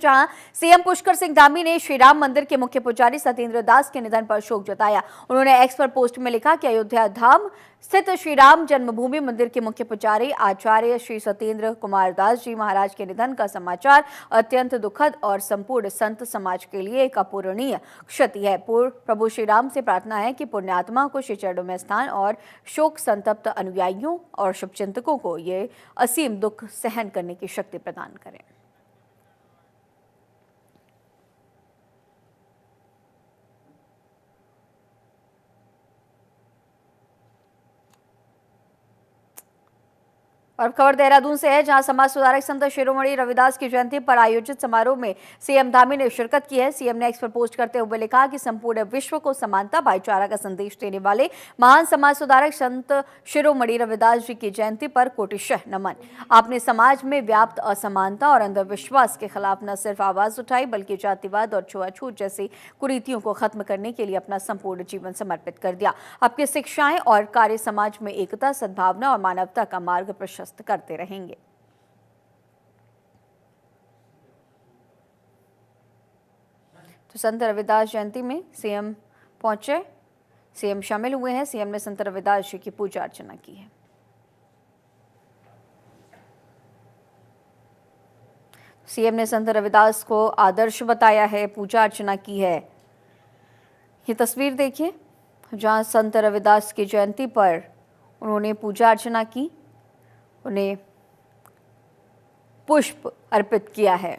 जहां सीएम पुष्कर सिंह धामी ने श्री राम मंदिर के मुख्य पुजारी सत्येंद्र दास के निधन पर शोक जताया। उन्होंने एक्स पर पोस्ट में लिखा कि अयोध्या धाम स्थित श्री राम जन्मभूमि मंदिर के मुख्य पुजारी आचार्य श्री सत्येंद्र कुमार दास जी महाराज के निधन का समाचार अत्यंत दुखद और संपूर्ण संत समाज के लिए एक अपूरणीय क्षति है। प्रभु श्री राम से प्रार्थना है कि पुण्यात्मा को श्री चरणों में स्थान और शोक संतप्त अनुयायियों और शुभचिंतकों को ये असीम दुख सहन करने की शक्ति प्रदान करें। और खबर देहरादून से है, जहां समाज सुधारक संत शिरोमणि रविदास की जयंती पर आयोजित समारोह में सीएम धामी ने शिरकत की है। सीएम ने एक्स पर पोस्ट करते हुए लिखा कि संपूर्ण विश्व को समानता भाईचारा का संदेश देने वाले महान समाज सुधारक संत शिरोमणि रविदास जी की जयंती पर कोटिशः नमन। आपने समाज में व्याप्त असमानता और अंधविश्वास के खिलाफ न सिर्फ आवाज उठाई बल्कि जातिवाद और छुआछूत जैसी कुरीतियों को खत्म करने के लिए अपना संपूर्ण जीवन समर्पित कर दिया। आपकी शिक्षाएं और कार्य समाज में एकता, सद्भावना और मानवता का मार्ग प्रशस्त करते रहेंगे। तो संत रविदास जयंती में सीएम पहुंचे, सीएम शामिल हुए हैं। सीएम ने संत रविदास जी की पूजा अर्चना की है। सीएम ने संत रविदास को आदर्श बताया है, पूजा अर्चना की है। ये तस्वीर देखिए, जहां संत रविदास की जयंती पर उन्होंने पूजा अर्चना की, उन्हें पुष्प अर्पित किया है।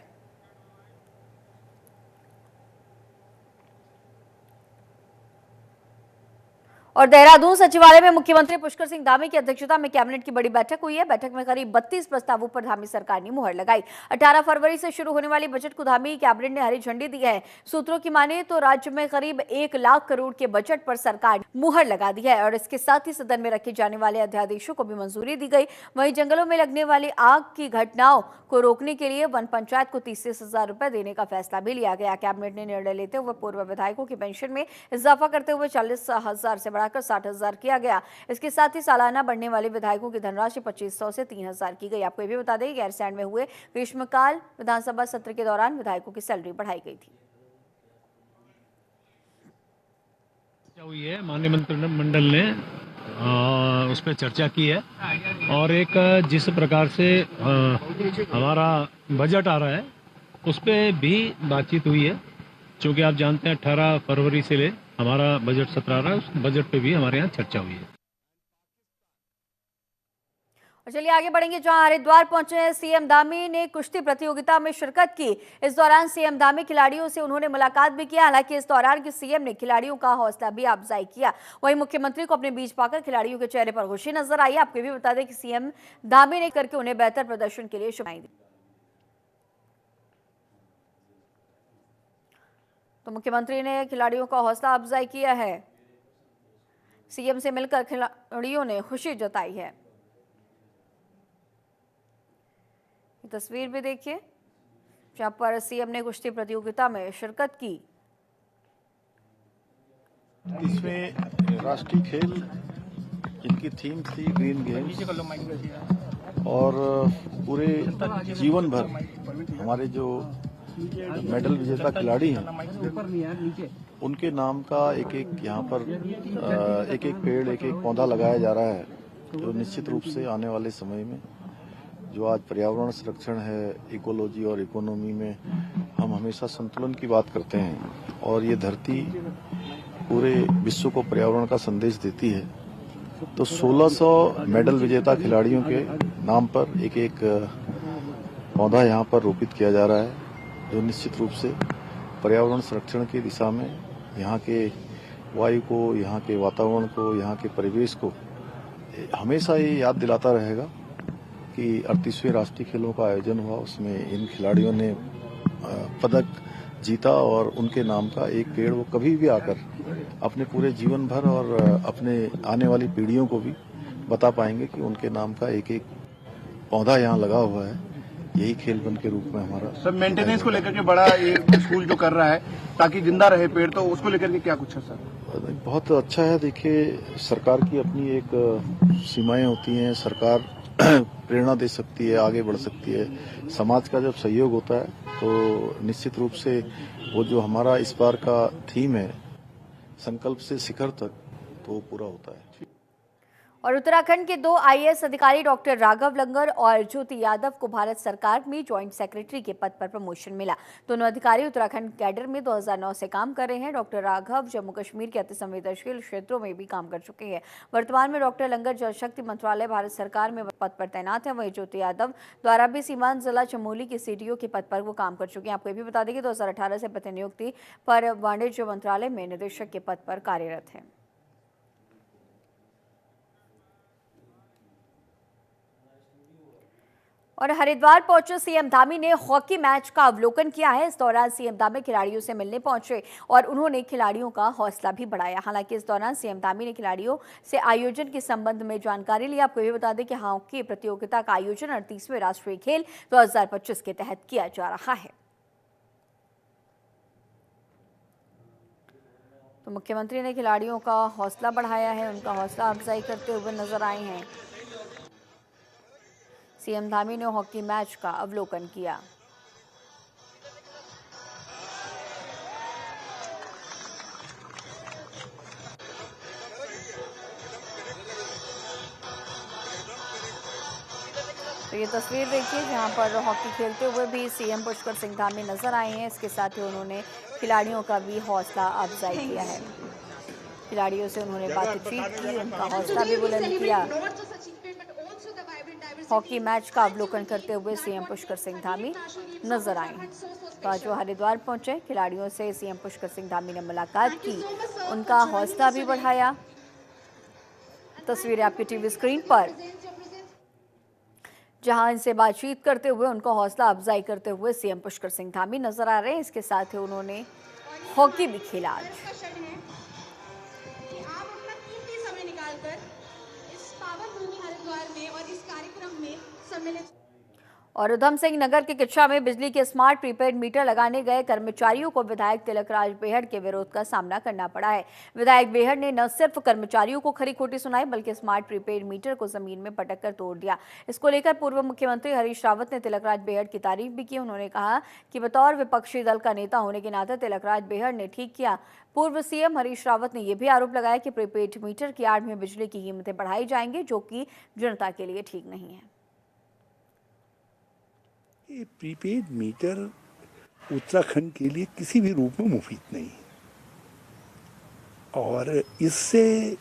और देहरादून सचिवालय में मुख्यमंत्री पुष्कर सिंह धामी की अध्यक्षता में कैबिनेट की बड़ी बैठक हुई है। बैठक में करीब 32 प्रस्तावों पर धामी सरकार ने मुहर लगाई। 18 फरवरी से शुरू होने वाली बजट को धामी कैबिनेट ने हरी झंडी दी है। सूत्रों की माने तो राज्य में करीब 1 लाख करोड़ के बजट पर सरकार मुहर लगा दी है और इसके साथ ही सदन में रखे जाने वाले अध्यादेशों को भी मंजूरी दी गई। वहीं जंगलों में लगने वाली आग की घटनाओं को रोकने के लिए वन पंचायत को 30,000 रुपए देने का फैसला भी लिया गया। कैबिनेट ने निर्णय लेते हुए पूर्व विधायकों की पेंशन में इजाफा करते हुए 40,000 से बढ़ाकर 60,000 किया गया। इसके साथ ही सालाना बढ़ने वाले विधायकों की धनराशि 2,500 से 3,000 की गई। आपको ये भी बता दें, गैरसैंण में हुए ग्रीष्मकाल विधानसभा सत्र के दौरान विधायकों की सैलरी बढ़ाई गई थी। हुई है, माननीय मंत्रिमंडल ने उस पर चर्चा की है और एक जिस प्रकार से हमारा बजट आ रहा है उस पर भी बातचीत हुई है। क्योंकि आप जानते हैं 18 फरवरी से ले हमारा बजट सत्र आ रहा है, उस बजट पे भी हमारे यहाँ चर्चा हुई है। और चलिए आगे बढ़ेंगे, जहां हरिद्वार पहुंचे हैं सीएम धामी ने कुश्ती प्रतियोगिता में शिरकत की। इस दौरान सीएम धामी खिलाड़ियों से उन्होंने मुलाकात भी किया। हालांकि इस दौरान की सीएम ने खिलाड़ियों का हौसला भी अफजाई किया। वहीं मुख्यमंत्री को अपने बीच पाकर खिलाड़ियों के चेहरे पर खुशी नजर आई। आपको भी बता दें कि सीएम धामी ने करके उन्हें बेहतर प्रदर्शन के लिए शुभकामनाएं दी। तो मुख्यमंत्री ने खिलाड़ियों का हौसला अफजाई किया है। सीएम से मिलकर खिलाड़ियों ने खुशी जताई है। तस्वीर भी देखिए, जहां पर सीएम ने कुश्ती प्रतियोगिता में शिरकत की। इसमें राष्ट्रीय खेल, इनकी थीम थी ग्रीन गेम्स और पूरे जीवन भर हमारे जो मेडल विजेता खिलाड़ी हैं उनके नाम का एक एक यहाँ पर एक एक पेड़, एक एक पौधा लगाया जा रहा है, जो निश्चित रूप से आने वाले समय में जो आज पर्यावरण संरक्षण है, इकोलॉजी और इकोनॉमी में हम हमेशा संतुलन की बात करते हैं और ये धरती पूरे विश्व को पर्यावरण का संदेश देती है। तो 1600 मेडल विजेता खिलाड़ियों के नाम पर एक एक पौधा यहाँ पर रोपित किया जा रहा है, जो निश्चित रूप से पर्यावरण संरक्षण की दिशा में यहाँ के वायु को, यहाँ के वातावरण को, यहाँ के परिवेश को हमेशा ये याद दिलाता रहेगा कि 38वें राष्ट्रीय खेलों का आयोजन हुआ, उसमें इन खिलाड़ियों ने पदक जीता और उनके नाम का एक पेड़ वो कभी भी आकर अपने पूरे जीवन भर और अपने आने वाली पीढ़ियों को भी बता पाएंगे कि उनके नाम का एक एक पौधा यहाँ लगा हुआ है। यही खेल वन के रूप में हमारा सब मेंटेनेंस को लेकर के बड़ा ये स्कूल जो कर रहा है ताकि जिंदा रहे पेड़, तो उसको लेकर के क्या कुछ है सर? बहुत अच्छा है। देखिए, सरकार की अपनी एक सीमाएं होती हैं। सरकार प्रेरणा दे सकती है, आगे बढ़ सकती है। समाज का जब सहयोग होता है तो निश्चित रूप से वो जो हमारा इस बार का थीम है, संकल्प से शिखर तक, तो वो पूरा होता है। और उत्तराखंड के 2 आईएएस अधिकारी डॉक्टर राघव लंगर और ज्योति यादव को भारत सरकार में जॉइंट सेक्रेटरी के पद पर प्रमोशन मिला। दोनों अधिकारी उत्तराखंड कैडर में 2009 से काम कर रहे हैं। डॉक्टर राघव जम्मू कश्मीर के अति संवेदनशील क्षेत्रों में भी काम कर चुके हैं। वर्तमान में डॉक्टर लंगर जल शक्ति मंत्रालय भारत सरकार में पद पर तैनात है। वहीं ज्योति यादव द्वारा भी सीमांत जिला चमोली के सीडीओ के पद पर वो काम कर चुके हैं। आपको ये भी बता दें कि 2018 से प्रतिनियुक्ति पर वाणिज्य मंत्रालय में निदेशक के पद पर कार्यरत है। और हरिद्वार पहुंचे सीएम धामी ने हॉकी मैच का अवलोकन किया है। इस दौरान सीएम धामी खिलाड़ियों से मिलने पहुंचे और उन्होंने खिलाड़ियों का हौसला भी बढ़ाया। हालांकि इस दौरान सीएम धामी ने खिलाड़ियों से आयोजन के संबंध में जानकारी ली। आपको ये बता दें कि हॉकी प्रतियोगिता का आयोजन 38वें राष्ट्रीय खेल 2025 के तहत किया जा रहा है। तो मुख्यमंत्री ने खिलाड़ियों का हौसला बढ़ाया है, उनका हौसला अफजाई करते हुए नजर आए हैं। सीएम धामी ने हॉकी मैच का अवलोकन किया। तो ये तस्वीर देखिए जहां पर हॉकी खेलते हुए भी सीएम पुष्कर सिंह धामी नजर आए हैं। इसके साथ ही उन्होंने खिलाड़ियों का भी हौसला अफजाई किया है। खिलाड़ियों से उन्होंने बातचीत की, उनका हौसला भी बुलंद किया। हॉकी मैच का अवलोकन करते हुए सीएम पुष्कर सिंह धामी नजर आए हैं। तो आज वो हरिद्वार पहुंचे, खिलाड़ियों से सीएम पुष्कर सिंह धामी ने मुलाकात की, उनका हौसला भी बढ़ाया। तस्वीरें आपकी टीवी स्क्रीन पर, जहां इनसे बातचीत करते हुए उनका हौसला अफजाई करते हुए सीएम पुष्कर सिंह धामी नजर आ रहे हैं। इसके साथ ही उन्होंने हॉकी भी खेला। आज और उधम सिंह नगर के किच्छा में बिजली के स्मार्ट प्रीपेड मीटर लगाने गए कर्मचारियों को विधायक तिलकराज बेहड़ के विरोध का सामना करना पड़ा है। विधायक बेहड़ ने न सिर्फ कर्मचारियों को खरी खोटी सुनाई बल्कि स्मार्ट प्रीपेड मीटर को जमीन में पटक कर तोड़ दिया। इसको लेकर पूर्व मुख्यमंत्री हरीश रावत ने तिलकराज बेहड़ की तारीफ भी की। उन्होंने कहा कि बतौर विपक्षी दल का नेता होने के नाते तिलकराज बेहड़ ने ठीक किया। पूर्व सीएम हरीश रावत ने यह भी आरोप लगाया कि प्रीपेड मीटर की आड़ में बिजली की कीमतें बढ़ाई जाएंगी, जो कि जनता के लिए ठीक नहीं है। ये प्रीपेड मीटर उत्तराखंड के लिए किसी भी रूप में मुफीद नहीं है और इससे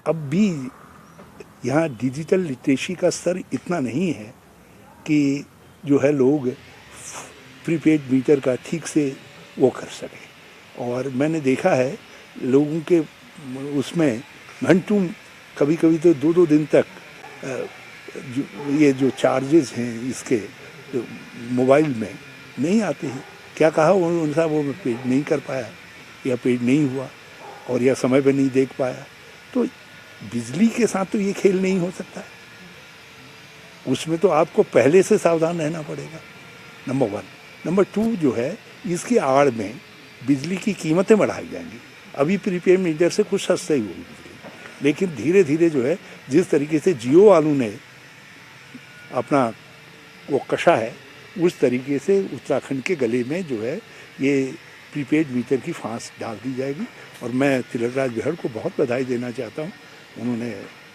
अब भी यहाँ डिजिटल लिटरेसी का स्तर इतना नहीं है कि जो है लोग प्रीपेड मीटर का ठीक से वो कर सकें। और मैंने देखा है लोगों के उसमें घंटों, कभी कभी तो 2-2 दिन तक ये जो चार्जेस हैं इसके मोबाइल में नहीं आते हैं। क्या कहा उनसा वो पेड नहीं कर पाया या पेड नहीं हुआ और या समय पे नहीं देख पाया। तो बिजली के साथ तो ये खेल नहीं हो सकता है, उसमें तो आपको पहले से सावधान रहना पड़ेगा, नंबर 1। नंबर 2 जो है, इसकी आड़ में बिजली की कीमतें बढ़ाई जाएंगी। अभी प्रीपेड मीटर से कुछ सस्ता ही होगी, लेकिन धीरे धीरे जो है जिस तरीके से जियो वालों ने अपना वो कशा है, उस तरीके से उत्तराखंड के गले में जो है ये प्रीपेड मीटर की फांस डाल दी जाएगी। और मैं तिलकराज बेहड़ को बहुत बधाई देना चाहता हूँ।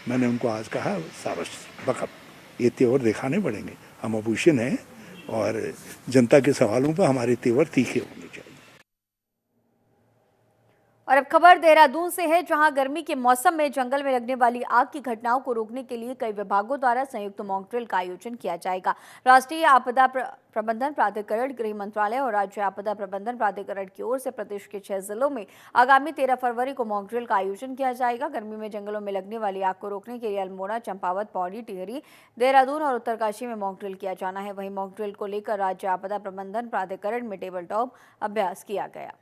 मैंने उनको आज कहा साबस बकब, ये तेवर दिखाने पड़ेंगे। हम अपोजिशन हैं और जनता के सवालों पर हमारे तेवर तीखे होंगे। और अब खबर देहरादून से है, जहां गर्मी के मौसम में जंगल में लगने वाली आग की घटनाओं को रोकने के लिए कई विभागों द्वारा संयुक्त मॉक ड्रिल का आयोजन किया जाएगा। राष्ट्रीय आपदा प्रबंधन प्राधिकरण, गृह मंत्रालय और राज्य आपदा प्रबंधन प्राधिकरण की ओर से प्रदेश के 6 जिलों में आगामी 13 फरवरी को मॉक ड्रिल का आयोजन किया जाएगा। गर्मी में जंगलों में लगने वाली आग को रोकने के लिए अल्मोड़ा, चंपावत, पौड़ी, टिहरी, देहरादून और उत्तरकाशी में मॉक ड्रिल किया जाना है। वहीं मॉक ड्रिल को लेकर राज्य आपदा प्रबंधन प्राधिकरण में टेबल टॉप अभ्यास किया गया।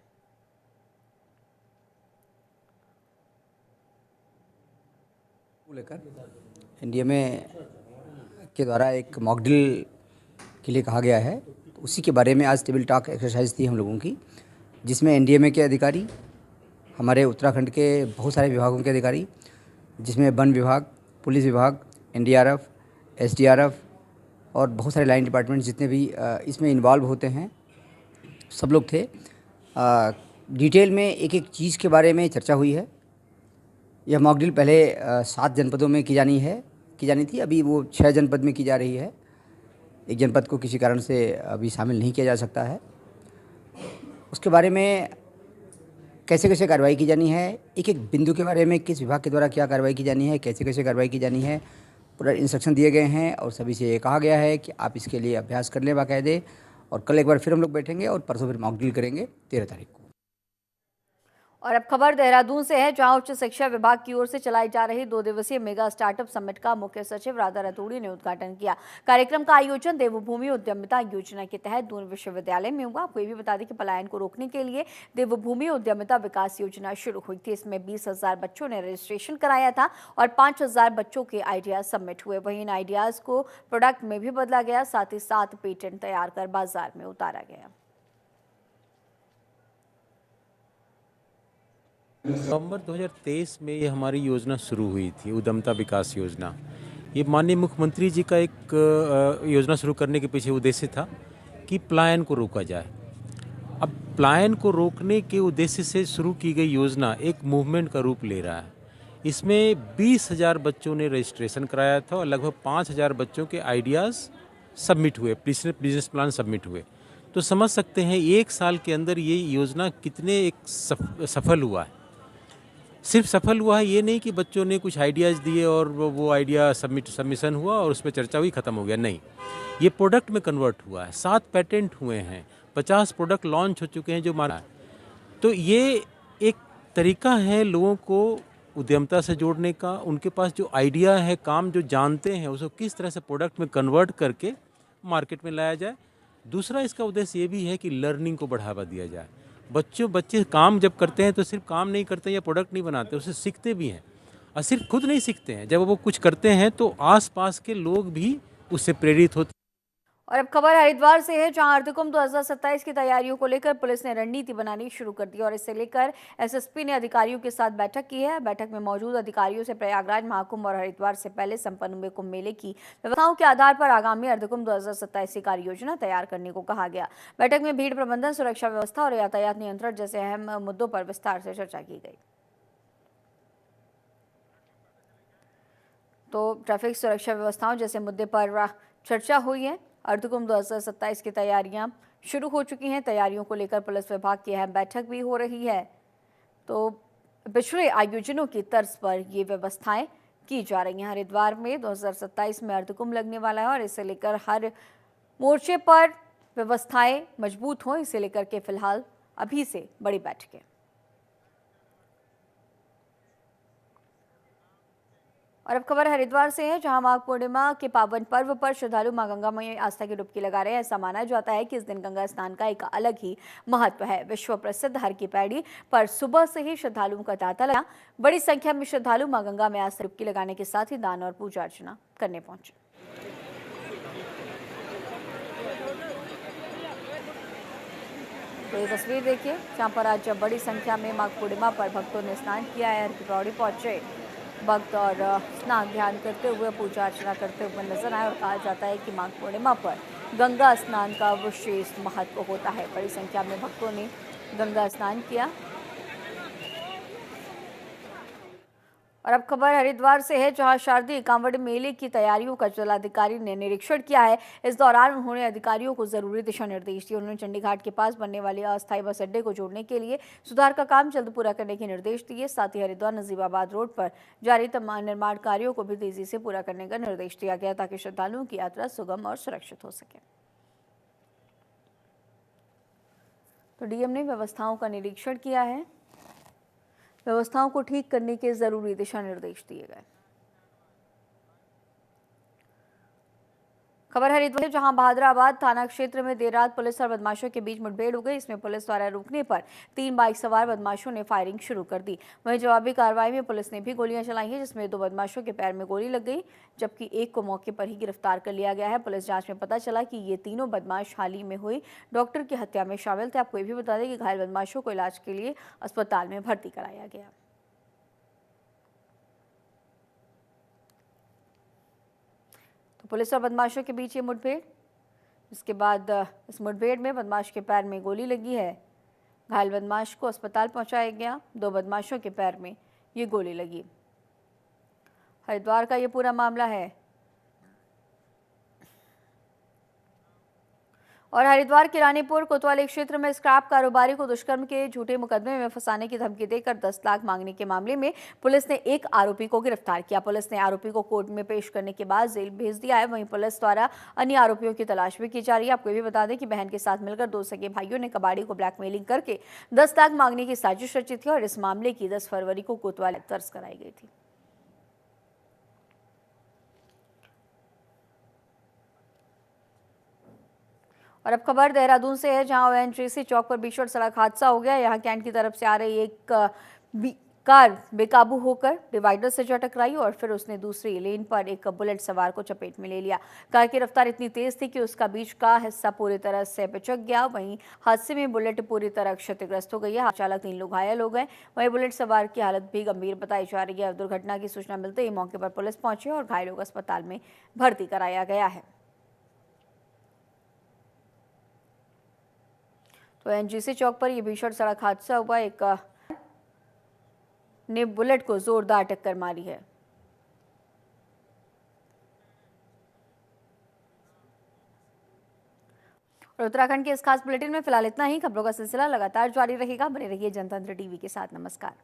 लेकर एनडीएमए के द्वारा एक मॉक ड्रिल के लिए कहा गया है, तो उसी के बारे में आज टेबल टॉक एक्सरसाइज थी हम लोगों की, जिसमें एनडीएमए के अधिकारी, हमारे उत्तराखंड के बहुत सारे विभागों के अधिकारी, जिसमें वन विभाग, पुलिस विभाग, एनडीआरएफ, एसडीआरएफ और बहुत सारे लाइन डिपार्टमेंट जितने भी इसमें इन्वॉल्व होते हैं सब लोग थे। डिटेल में एक एक चीज़ के बारे में चर्चा हुई है। यह मॉक ड्रिल पहले 7 जनपदों में की जानी थी, अभी वो 6 जनपद में की जा रही है। एक जनपद को किसी कारण से अभी शामिल नहीं किया जा सकता है। उसके बारे में कैसे कैसे कार्रवाई की जानी है, एक एक बिंदु के बारे में किस विभाग के द्वारा क्या कार्रवाई की जानी है, कैसे कैसे कार्रवाई की जानी है, पूरा इंस्ट्रक्शन दिए गए हैं और सभी से ये कहा गया है कि आप इसके लिए अभ्यास कर लें बाकायदे। और कल एक बार फिर हम लोग बैठेंगे और परसों फिर मॉक ड्रिल करेंगे 13 तारीख को। और अब खबर देहरादून से है, जहां उच्च शिक्षा विभाग की ओर से चलाई जा रही 2 दिवसीय मेगा स्टार्टअप समिट का मुख्य सचिव राधा रतूड़ी ने उद्घाटन किया। कार्यक्रम का आयोजन देवभूमि उद्यमिता योजना के तहत दून विश्वविद्यालय में हुआ। आपको ये भी बता दें कि पलायन को रोकने के लिए देवभूमि उद्यमिता विकास योजना शुरू हुई थी। इसमें 20,000 बच्चों ने रजिस्ट्रेशन कराया था और 5,000 बच्चों के आइडियाज सबमिट हुए। वहीं इन आइडियाज को प्रोडक्ट में भी बदला गया, साथ ही 7 पेटेंट तैयार कर बाजार में उतारा गया। नवंबर 2023 में ये हमारी योजना शुरू हुई थी, उद्यमिता विकास योजना। ये माननीय मुख्यमंत्री जी का एक योजना शुरू करने के पीछे उद्देश्य था कि पलायन को रोका जाए। अब पलायन को रोकने के उद्देश्य से शुरू की गई योजना एक मूवमेंट का रूप ले रहा है। इसमें 20,000 बच्चों ने रजिस्ट्रेशन कराया था और लगभग 5,000 बच्चों के आइडियाज़ सबमिट हुए, बिजनेस प्लान सबमिट हुए। तो समझ सकते हैं 1 साल के अंदर ये योजना कितने एक सफल हुआ है। सिर्फ सफल हुआ है ये नहीं कि बच्चों ने कुछ आइडियाज़ दिए और वो आइडिया सबमिशन हुआ और उसमें चर्चा हुई, ख़त्म हो गया, नहीं। ये प्रोडक्ट में कन्वर्ट हुआ है। 7 पेटेंट हुए हैं, 50 प्रोडक्ट लॉन्च हो चुके हैं जो माना है। तो ये एक तरीका है लोगों को उद्यमिता से जोड़ने का। उनके पास जो आइडिया है, काम जो जानते हैं, उसको किस तरह से प्रोडक्ट में कन्वर्ट करके मार्केट में लाया जाए। दूसरा इसका उद्देश्य ये भी है कि लर्निंग को बढ़ावा दिया जाए। बच्चे काम जब करते हैं तो सिर्फ काम नहीं करते या प्रोडक्ट नहीं बनाते, उससे सीखते भी हैं। और सिर्फ खुद नहीं सीखते हैं, जब वो कुछ करते हैं तो आसपास के लोग भी उससे प्रेरित होते हैं। और अब खबर हरिद्वार से है, जहां अर्धकुंभ 2027 की तैयारियों को लेकर पुलिस ने रणनीति बनानी शुरू कर दी और इससे लेकर एसएसपी ने अधिकारियों के साथ बैठक की है। बैठक में मौजूद अधिकारियों से प्रयागराज महाकुंभ और हरिद्वार से पहले संपन्न हुए कुंभ मेले की व्यवस्थाओं के आधार पर आगामी अर्धकुंभ 2027 की कार्य योजना तैयार करने को कहा गया। बैठक में भीड़ प्रबंधन, सुरक्षा व्यवस्था और यातायात नियंत्रण जैसे अहम मुद्दों पर विस्तार से चर्चा की गई। तो ट्रैफिक सुरक्षा व्यवस्थाओं जैसे मुद्दे पर चर्चा हुई है। अर्धकुंभ 2027 की तैयारियां शुरू हो चुकी हैं। तैयारियों को लेकर पुलिस विभाग की अहम बैठक भी हो रही है। तो पिछले आयोजनों की तर्ज पर ये व्यवस्थाएं की जा रही हैं। हरिद्वार में 2027 में अर्धकुंभ लगने वाला है और इसे लेकर हर मोर्चे पर व्यवस्थाएं मजबूत हों, इसे लेकर के फिलहाल अभी से बड़ी बैठकें। और अब खबर हरिद्वार से है, जहां माघ पूर्णिमा के पावन पर्व पर श्रद्धालु मां गंगा में आस्था की डुबकी लगा रहे हैं। ऐसा माना जाता है कि इस दिन गंगा स्नान का एक अलग ही महत्व है। विश्व प्रसिद्ध हर की पैड़ी पर सुबह से ही श्रद्धालुओं का तांता लगा। बड़ी संख्या में श्रद्धालु मां गंगा में आस्था की डुबकी लगाने के साथ ही दान और पूजा अर्चना करने पहुंचे। तो ये तस्वीर देखिए, जहां पर आज बड़ी संख्या में माघ पूर्णिमा पर भक्तों ने स्नान किया है। हर की पौड़ी पहुंचे भक्त और स्नान ध्यान करते हुए, पूजा अर्चना करते हुए नजर आए। और कहा जाता है कि माघ पूर्णिमा पर गंगा स्नान का विशेष महत्व होता है। बड़ी संख्या में भक्तों ने गंगा स्नान किया। और अब खबर हरिद्वार से है, जहां शारदीय कांवड़ मेले की तैयारियों का जिलाधिकारी ने निरीक्षण किया है। इस दौरान उन्होंने अधिकारियों को जरूरी दिशा निर्देश दिए। उन्होंने चंडीघाट के पास बनने वाले अस्थायी बस अड्डे को जोड़ने के लिए सुधार का काम जल्द पूरा करने के निर्देश दिए। साथ ही हरिद्वार नजीबाबाद रोड पर जारी तमाम निर्माण कार्यों को भी तेजी से पूरा करने का निर्देश दिया गया, ताकि श्रद्धालुओं की यात्रा सुगम और सुरक्षित हो सके। तो डीएम ने व्यवस्थाओं का निरीक्षण किया है। व्यवस्थाओं को ठीक करने के जरूरी दिशा निर्देश दिए गए। खबर हरिद्वार, जहां बहादुराबाद थाना क्षेत्र में देर रात पुलिस और बदमाशों के बीच मुठभेड़ हो गई। इसमें पुलिस द्वारा रोकने पर 3 बाइक सवार बदमाशों ने फायरिंग शुरू कर दी। वहीं जवाबी कार्रवाई में पुलिस ने भी गोलियां चलाई हैं, जिसमें 2 बदमाशों के पैर में गोली लग गई, जबकि एक को मौके पर ही गिरफ्तार कर लिया गया है। पुलिस जांच में पता चला कि ये तीनों बदमाश हाल ही में हुई डॉक्टर की हत्या में शामिल थे। आपको ये भी बता दें कि घायल बदमाशों को इलाज के लिए अस्पताल में भर्ती कराया गया। पुलिस और बदमाशों के बीच ये मुठभेड़। इसके बाद इस मुठभेड़ में बदमाश के पैर में गोली लगी है। घायल बदमाश को अस्पताल पहुंचाया गया। 2 बदमाशों के पैर में ये गोली लगी। हरिद्वार का ये पूरा मामला है। और हरिद्वार के रानीपुर कोतवाली क्षेत्र में स्क्रैप कारोबारी को दुष्कर्म के झूठे मुकदमे में फंसाने की धमकी देकर 10 लाख मांगने के मामले में पुलिस ने एक आरोपी को गिरफ्तार किया। पुलिस ने आरोपी को कोर्ट में पेश करने के बाद जेल भेज दिया है। वहीं पुलिस द्वारा अन्य आरोपियों की तलाश भी की जा रही है। आपको ये भी बता दें कि बहन के साथ मिलकर 2 सगे भाइयों ने कबाड़ी को ब्लैकमेलिंग करके 10 लाख मांगने की साजिश रची थी और इस मामले की 10 फरवरी को कोतवाली दर्ज कराई गई थी। और अब खबर देहरादून से है, जहां ओएनजीसी चौक पर भीषण सड़क हादसा हो गया। यहां कैंट की तरफ से आ रही एक कार बेकाबू होकर डिवाइडर से जा टकराई और फिर उसने दूसरी लेन पर एक बुलेट सवार को चपेट में ले लिया। कार की रफ्तार इतनी तेज थी कि उसका बीच का हिस्सा पूरी तरह से पिचक गया। वहीं हादसे में बुलेट पूरी तरह क्षतिग्रस्त हो गई है। चालक 3 लोग घायल हो गए। वहीं बुलेट सवार की हालत भी गंभीर बताई जा रही है। दुर्घटना की सूचना मिलते ही मौके पर पुलिस पहुंची और घायलों को अस्पताल में भर्ती कराया गया है। तो एनजीसी चौक पर यह भीषण सड़क हादसा हुआ। एक ने बुलेट को जोरदार टक्कर मारी है। और उत्तराखंड के इस खास बुलेटिन में फिलहाल इतना ही। खबरों का सिलसिला लगातार जारी रहेगा। बने रहिए जनतंत्र टीवी के साथ। नमस्कार।